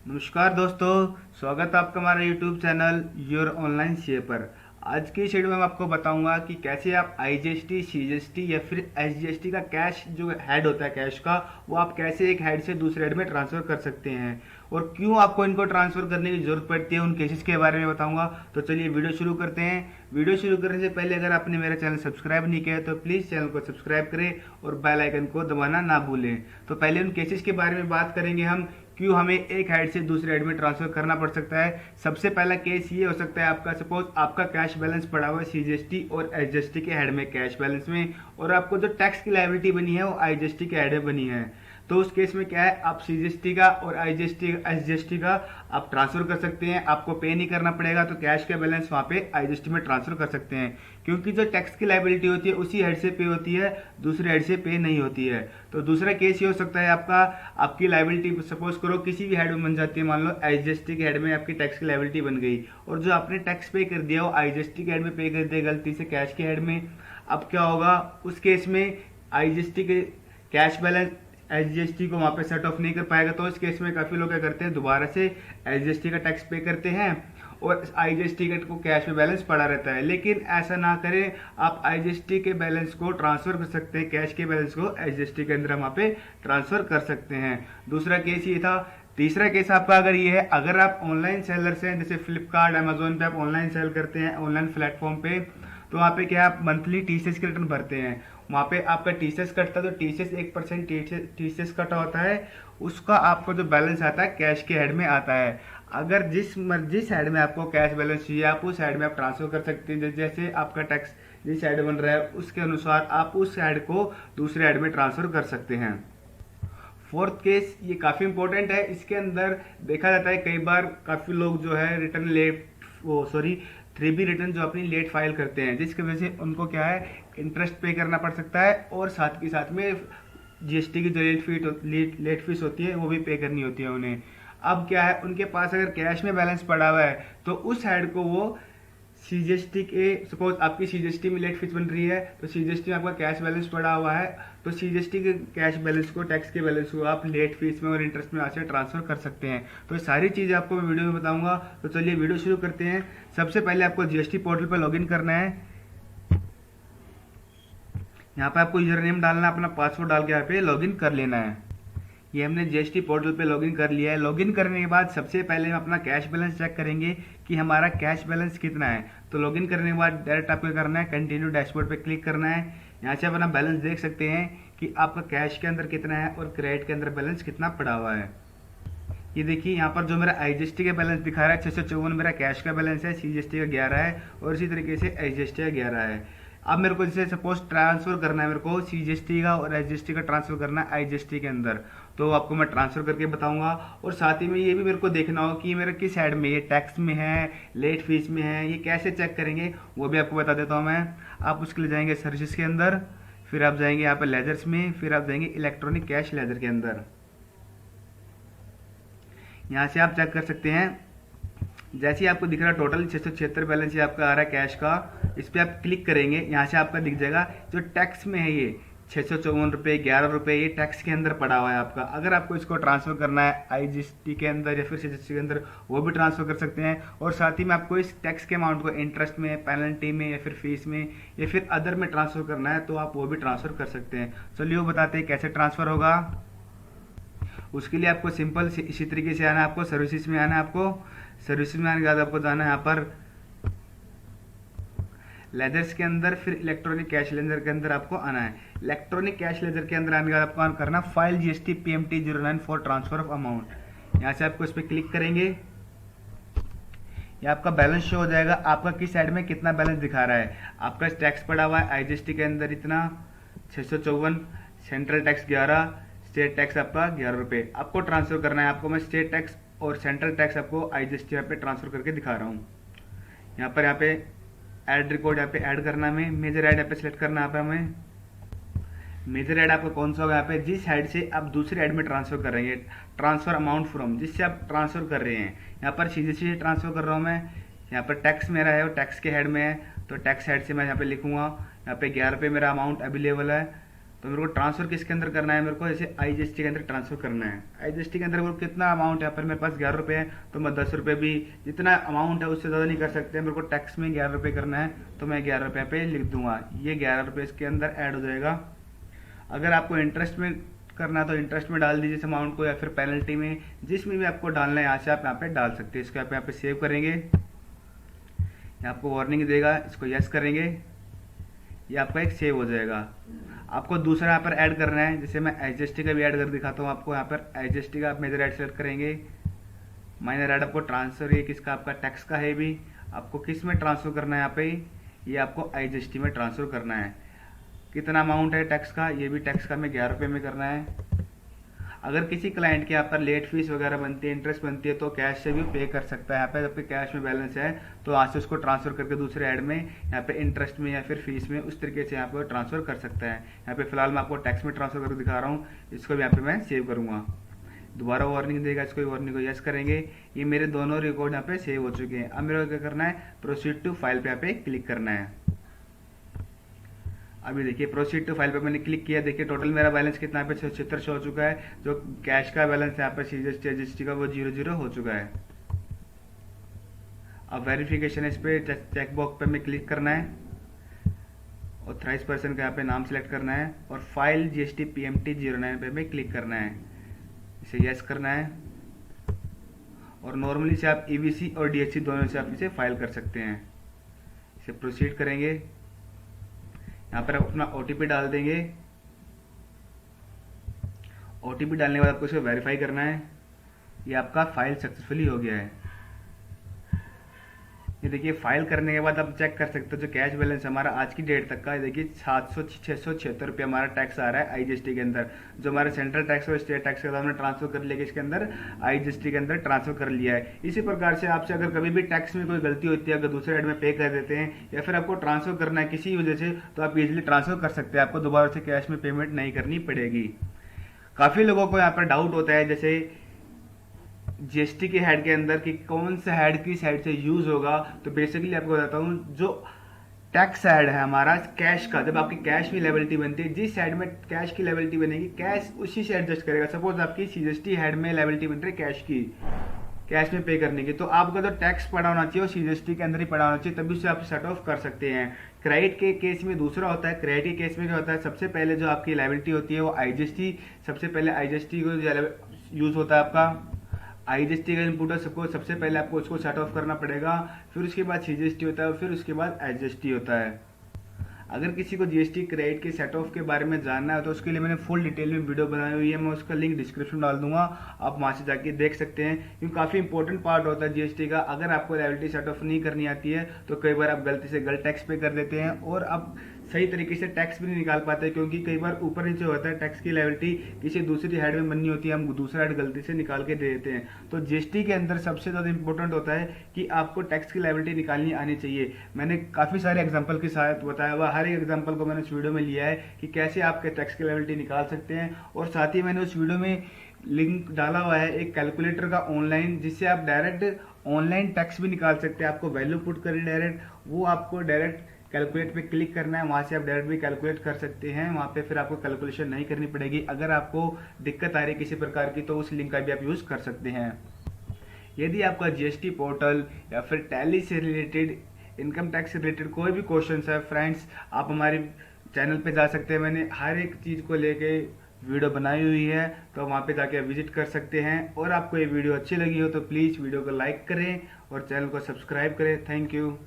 नमस्कार दोस्तों, स्वागत है आपका हमारे YouTube channel your online CA पर। आज की इस वीडियो में मैं आपको बताऊंगा कि कैसे आप आईजीएसटी, सीजीएसटी या फिर एसजीएसटी का कैश जो हेड होता है कैश का, वो आप कैसे एक हेड से दूसरे हेड में ट्रांसफर कर सकते हैं और क्यों आपको इनको ट्रांसफर करने की जरूरत पड़ती है, उन केसेस के बारे में बताऊंगा। तो चलिए वीडियो शुरू करते हैं। वीडियो शुरू करने से पहले अगर आपने मेरा चैनल सब्सक्राइब नहीं किया तो प्लीज़ चैनल को सब्सक्राइब करें और बेल आइकन को दबाना ना भूलें। तो पहले उन केसेस के बारे में बात करेंगे हम, क्यों हमें एक हेड से दूसरे हेड में ट्रांसफर करना पड़ सकता है। सबसे पहला केस ये हो सकता है आपका, सपोज आपका कैश बैलेंस पड़ा हुआ है सीजीएसटी और एसजीएसटी के हेड में कैश बैलेंस में, और आपको जो टैक्स की लायबिलिटी बनी है वो आईजीएसटी के हेड में बनी है। तो उस केस में क्या है, आप सीजीएसटी का और आईजीएसटी एसजीएसटी का आप ट्रांसफर कर सकते हैं, आपको पे नहीं करना पड़ेगा। तो कैश का बैलेंस वहाँ पे आईजीएसटी में ट्रांसफर कर सकते हैं, क्योंकि जो टैक्स की लायबिलिटी होती है उसी हेड से पे होती है, दूसरे हेड से पे नहीं होती है। तो दूसरा केस ये हो सकता है आपका, आपकी लायबिलिटी सपोज करो किसी भी हेड में बन जाती है, मान लो एसजीएसटी के हेड में आपकी टैक्स की लायबिलिटी बन गई और जो आपने टैक्स पे कर दिया वो आईजीएसटी के हेड में पे कर दिया गलती से कैश के हेड में। अब क्या होगा उस केस में, आईजीएसटी के कैश बैलेंस एसजीएसटी को वहां पे सेट ऑफ नहीं कर पाएगा। तो इस केस में काफी लोग क्या करते हैं, दोबारा से एसजीएसटी का टैक्स पे करते हैं और आईजीएसटी को कैश में बैलेंस पड़ा रहता है। लेकिन ऐसा ना करें, आप आईजीएसटी के बैलेंस को ट्रांसफर कर सकते हैं, कैश के बैलेंस को एसजीएसटी के अंदर वहां पे ट्रांसफर कर सकते हैं। दूसरा केस ये था। तीसरा केस आपका अगर ये है, अगर आप ऑनलाइन सेलर से, जैसे फ्लिपकार्ट, अमेजोन पे आप ऑनलाइन सेल करते हैं ऑनलाइन प्लेटफॉर्म पे, तो वहाँ पे क्या आप मंथली टीसीएस की रिटर्न भरते हैं, वहाँ पे आपका टीसीएस कटता है। तो टीसीएस 1% टीसीएस कटा होता है, उसका आपको जो बैलेंस आता है कैश के हेड में आता है। अगर जिस हेड में आपको कैश बैलेंस चाहिए आप उस हेड में आप ट्रांसफर कर सकते हैं। जैसे आपका टैक्स जिस हेड बन रहा है उसके अनुसार आप उस हेड को दूसरे हेड में ट्रांसफर कर सकते हैं। फोर्थ केस ये काफी इंपॉर्टेंट है, इसके अंदर देखा जाता है कई बार काफी लोग जो है रिटर्न लेट, वो सॉरी 3B रिटर्न जो अपनी लेट फाइल करते हैं, जिसकी वजह से उनको क्या है इंटरेस्ट पे करना पड़ सकता है और साथ के साथ में जीएसटी की जो लेट फीस होती है वो भी पे करनी होती है उन्हें। अब क्या है, उनके पास अगर कैश में बैलेंस पड़ा हुआ है तो उस हेड को वो सीजीएसटी के, सपोज आपकी सीजीएसटी में लेट फीस बन रही है तो सीजीएसटी में आपका कैश बैलेंस पड़ा हुआ है, तो सीजीएसटी के कैश बैलेंस को, टैक्स के बैलेंस को आप लेट फीस में और इंटरेस्ट में से ट्रांसफर कर सकते हैं। तो ये सारी चीज़ें आपको मैं वीडियो में बताऊंगा। तो चलिए वीडियो शुरू करते हैं। सबसे पहले आपको जीएसटी पोर्टल पर लॉगिन करना है। यहाँ पे आपको यूजर नेम डालना है, अपना पासवर्ड डाल के यहाँ पे लॉगिन कर लेना है। ये हमने जीएसटी पोर्टल पे लॉगिन कर लिया है। लॉगिन करने के बाद सबसे पहले हम अपना कैश बैलेंस चेक करेंगे कि हमारा कैश बैलेंस कितना है। तो लॉगिन करने के बाद डायरेक्ट आपको करना है कंटिन्यू डैशबोर्ड पे क्लिक करना है। यहाँ से अपना बैलेंस देख सकते हैं कि आपका कैश के अंदर कितना है और क्रेडिट के अंदर बैलेंस कितना पड़ा हुआ है। ये देखिए यहाँ पर जो मेरा आईजीएसटी का बैलेंस दिखा रहा है 654 मेरा कैश का बैलेंस है, सीजीएसटी का 11 है और इसी तरीके से एसजीएसटी का 11 है। अब मेरे को जैसे सपोज ट्रांसफर करना है, मेरे को सीजीएसटी का और एसजीएसटी का ट्रांसफर करना है आईजीएसटी के अंदर, तो आपको मैं ट्रांसफर करके बताऊंगा। और साथ ही में ये भी मेरे को देखना हो कि मेरा किस साइड में, ये टैक्स में है, लेट फीस में है, ये कैसे चेक करेंगे वो भी आपको बता देता हूँ मैं। आप उसके लिए जाएंगे सर्विसेज के अंदर, फिर आप जाएंगे यहाँ पर लेजर्स में, फिर आप जाएंगे इलेक्ट्रॉनिक कैश लेजर के अंदर। यहाँ से आप चेक कर सकते हैं, जैसे ही आपको दिख रहा है टोटल 676 बैलेंस ये आपका आ रहा है कैश का, इस पर आप क्लिक करेंगे, यहाँ से आपका दिख जाएगा जो टैक्स में है ये 654 रुपये, 11 रुपये, ये टैक्स के अंदर पड़ा हुआ है आपका। अगर आपको इसको ट्रांसफर करना है आईजीएसटी के अंदर या फिर सीजीएसटी के अंदर, वो भी ट्रांसफर कर सकते हैं। और साथ ही में आपको इस टैक्स के अमाउंट को इंटरेस्ट में, पेनल्टी में या फिर फीस में या फिर अदर में ट्रांसफर करना है तो आप वो भी ट्रांसफर कर सकते हैं। चलिए वो बताते हैं कैसे ट्रांसफर होगा। उसके लिए आपको सिंपल इसी तरीके से आना है, आपको सर्विसेज में आना है। आपको सर्विसेज में आने के बाद आपको जाना है यहाँ पर लेजर्स के अंदर, फिर इलेक्ट्रॉनिक कैश लेजर के अंदर आपको आना है। इलेक्ट्रॉनिक कैश लेजर के अंदर आने के बाद आपको करना file GST PMT 09 for transfer of amount. यहाँ से आपको इस पर क्लिक करेंगे, ये आपका बैलेंस शो हो जाएगा, आपका किस साइड में कितना बैलेंस दिखा रहा है। आपका टैक्स पड़ा हुआ है आईजीएसटी के अंदर इतना 654, सेंट्रल टैक्स 11, स्टेट टैक्स आपका 11 रुपये। आपको ट्रांसफर करना है, आपको मैं स्टेट टैक्स और सेंट्रल टैक्स आपको आईजीएसटी यहाँ पे ट्रांसफर करके दिखा रहा हूँ। यहाँ पे ऐड रिकॉर्ड यहाँ पे ऐड करना है, मेजर ऐड यहाँ पे सिलेक्ट करना है। यहाँ पे हमें मेजर ऐड आपका कौन सा होगा, यहाँ पे जिस हेड से आप दूसरे हेड में ट्रांसफर कर रहे हैं, ट्रांसफर अमाउंट फ्रॉम, जिससे आप ट्रांसफर कर रहे हैं। यहाँ पर सीजीएसटी से ट्रांसफर कर रहा हूँ मैं, यहाँ पर टैक्स मेरा है वो टैक्स के हेड में है, तो टैक्स हेड से मैं यहाँ पे लिखूंगा, यहाँ पे 11 रुपये मेरा अमाउंट अवेलेबल है, तो मेरे को ट्रांसफ़र किसके अंदर करना है, मेरे को जैसे IGST के अंदर ट्रांसफ़र करना है। IGST के अंदर वो कितना अमाउंट है, पर मेरे पास 11 रुपये है, तो मैं 10 रुपये भी, जितना अमाउंट है उससे ज़्यादा नहीं कर सकते। मेरे को टैक्स में 11 रुपये करना है, तो मैं 11 रुपये पे लिख दूंगा। ये 11 रुपये इसके अंदर ऐड हो जाएगा। अगर आपको इंटरेस्ट में करना है तो इंटरेस्ट में डाल दीजिए इस अमाउंट को, या फिर पेनल्टी में, जिसमें भी आपको डालना है यहाँ से आप यहाँ पे डाल सकते हैं। इसको आप यहाँ पे सेव करेंगे, ये आपको वार्निंग देगा, इसको यस करेंगे, ये आपका एक सेव हो जाएगा। आपको दूसरा यहाँ पर ऐड करना है, जैसे मैं IGST का भी ऐड कर दिखाता हूँ आपको। यहाँ पर IGST का आप मेजर ऐड सेलेक्ट करेंगे, माइनर ऐड आपको ट्रांसफर, ये किसका, आपका टैक्स का है भी, आपको किस में ट्रांसफर करना है यहाँ पे, ये आपको IGST में ट्रांसफर करना है। कितना अमाउंट है टैक्स का, ये भी टैक्स का में 11 रुपये में करना है। अगर किसी क्लाइंट के यहाँ पर लेट फीस वगैरह बनती है, इंटरेस्ट बनती है, तो कैश से भी पे कर सकता है। यहाँ पे आपके कैश में बैलेंस है तो यहाँ से उसको ट्रांसफर करके दूसरे ऐड में यहाँ पे इंटरेस्ट में या फिर फीस में उस तरीके से यहाँ पे ट्रांसफर कर सकता है। यहाँ पे फिलहाल मैं आपको टैक्स में ट्रांसफर करके दिखा रहा हूँ, इसको भी यहाँ पे मैं सेव करूँगा। दोबारा वार्निंग देगा, इसको वार्निंग को यस करेंगे। ये मेरे दोनों रिकॉर्ड यहाँ पे सेव हो चुके हैं। अब मेरे को क्या करना है, प्रोसीड टू फाइल पे यहाँ पे क्लिक करना है। अभी देखिए प्रोसीड टू फाइल पे मैंने क्लिक किया, देखिए टोटल मेरा बैलेंस कितना है, 76 हो चुका है। जो कैश का बैलेंस है यहाँ पे CGST का वो 00 हो चुका है। अब वेरिफिकेशन इस पे चेक बॉक्स पे में क्लिक करना है, ऑथराइज पर्सन का यहाँ पे नाम सेलेक्ट करना है और फाइल GST PMT 09 पे में क्लिक करना है, इसे यस करना है। और नॉर्मली से आप EVC और DHC दोनों से आप इसे फाइल कर सकते हैं। इसे प्रोसीड करेंगे, यहाँ पर आप अपना OTP डाल देंगे। OTP डालने के बाद आपको इसे वेरीफाई करना है। ये आपका फाइल सक्सेसफुली हो गया है। ये देखिए फाइल करने के बाद आप चेक कर सकते हो जो कैश बैलेंस हमारा आज की डेट तक का, देखिए 676 रुपये हमारा टैक्स आ रहा है IGST के अंदर। जो हमारे सेंट्रल टैक्स और स्टेट टैक्स का हमने ट्रांसफर कर लिया, इसके अंदर IGST के अंदर ट्रांसफर कर लिया है। इसी प्रकार से आपसे अगर कभी भी टैक्स में कोई गलती होती है, अगर दूसरे ऐड में पे कर देते हैं या फिर आपको ट्रांसफर करना है किसी वजह से, तो आप इजिली ट्रांसफर कर सकते हैं, आपको दोबारा से कैश में पेमेंट नहीं करनी पड़ेगी। काफ़ी लोगों को यहाँ पर डाउट होता है जैसे GST के हेड के अंदर कि कौन सा हेड किस साइड से यूज होगा। तो बेसिकली आपको बताता हूँ, जो टैक्स हेड है हमारा कैश का, जब आपकी कैश में लेवलिटी बनती है, जिस साइड में कैश की लेवलिटी बनेगी कैश उसी से एडजस्ट करेगा। सपोज आपकी CGST हेड में लेवलिटी बन रही है कैश की, कैश में पे करने की, तो आपका जो टैक्स पड़ा होना चाहिए वो CGST के अंदर ही पड़ा होना चाहिए, तभी उसे आप सेट ऑफ कर सकते हैं। क्रेडिट के केस में दूसरा होता है। क्रेडिट के केस में क्या होता है, सबसे पहले जो आपकी लायबिलिटी होती है वो IGST, सबसे पहले IGST को यूज होता है आपका। IGST का इनपुट है, सबको सबसे पहले आपको उसको सेट ऑफ करना पड़ेगा, फिर उसके बाद CGST होता है, फिर उसके बाद IGST होता है। अगर किसी को GST क्रेडिट के सेट ऑफ के बारे में जानना है तो उसके लिए मैंने फुल डिटेल में वीडियो बनाई हुई है, मैं उसका लिंक डिस्क्रिप्शन डाल दूंगा, आप वहाँ से जाके देख सकते हैं। क्योंकि काफ़ी इंपॉर्टेंट पार्ट होता है GST का। अगर आपको लायबिलिटी सेट ऑफ नहीं करनी आती है तो कई बार आप गलती से गलत टैक्स पे कर देते हैं और आप सही तरीके से टैक्स भी नहीं निकाल पाते, क्योंकि कई बार ऊपर नीचे होता है टैक्स की लायबिलिटी किसी दूसरी हेड में बननी होती है, हम दूसरा हेड गलती से निकाल के दे देते हैं। तो GST के अंदर सबसे ज़्यादा इंपॉर्टेंट होता है कि आपको टैक्स की लायबिलिटी निकालनी आनी चाहिए। मैंने काफ़ी सारे एग्जाम्पल के साथ बताया हुआ, हर एक एग्जाम्पल को मैंने उस वीडियो में लिया है कि कैसे आपके टैक्स की लायबिलिटी निकाल सकते हैं। और साथ ही मैंने उस वीडियो में लिंक डाला हुआ है एक कैलकुलेटर का ऑनलाइन, जिससे आप डायरेक्ट ऑनलाइन टैक्स भी निकाल सकते हैं। आपको वैल्यू पुट करें डायरेक्ट, वो आपको डायरेक्ट कैलकुलेट पे क्लिक करना है, वहाँ से आप डायरेक्ट भी कैलकुलेट कर सकते हैं। वहाँ पे फिर आपको कैलकुलेशन नहीं करनी पड़ेगी। अगर आपको दिक्कत आ रही है किसी प्रकार की तो उस लिंक का भी आप यूज़ कर सकते हैं। यदि आपका GST पोर्टल या फिर टैली से रिलेटेड, इनकम टैक्स से रिलेटेड कोई भी क्वेश्चन है फ्रेंड्स, आप हमारे चैनल पे जा सकते हैं। मैंने हर एक चीज़ को लेके वीडियो बनाई हुई है, तो वहाँ पे जाके विजिट कर सकते हैं। और आपको ये वीडियो अच्छी लगी हो तो प्लीज़ वीडियो को लाइक करें और चैनल को सब्सक्राइब करें। Thank you.